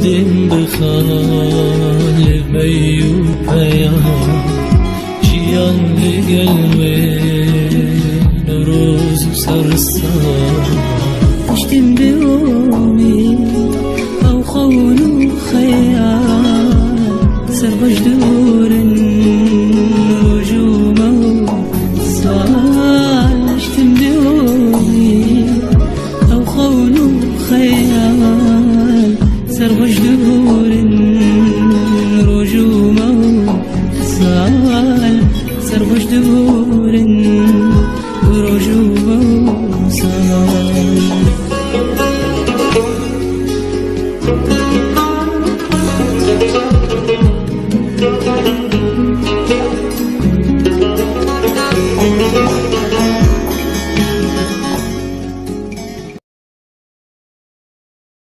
دادم بخال بیو پیام جیان لگلمه نروز و سرسان اشتم بيومي أو خون وخيال سربج دور النجوم وصال اشتم بيومي أو خون وخيال سربج دور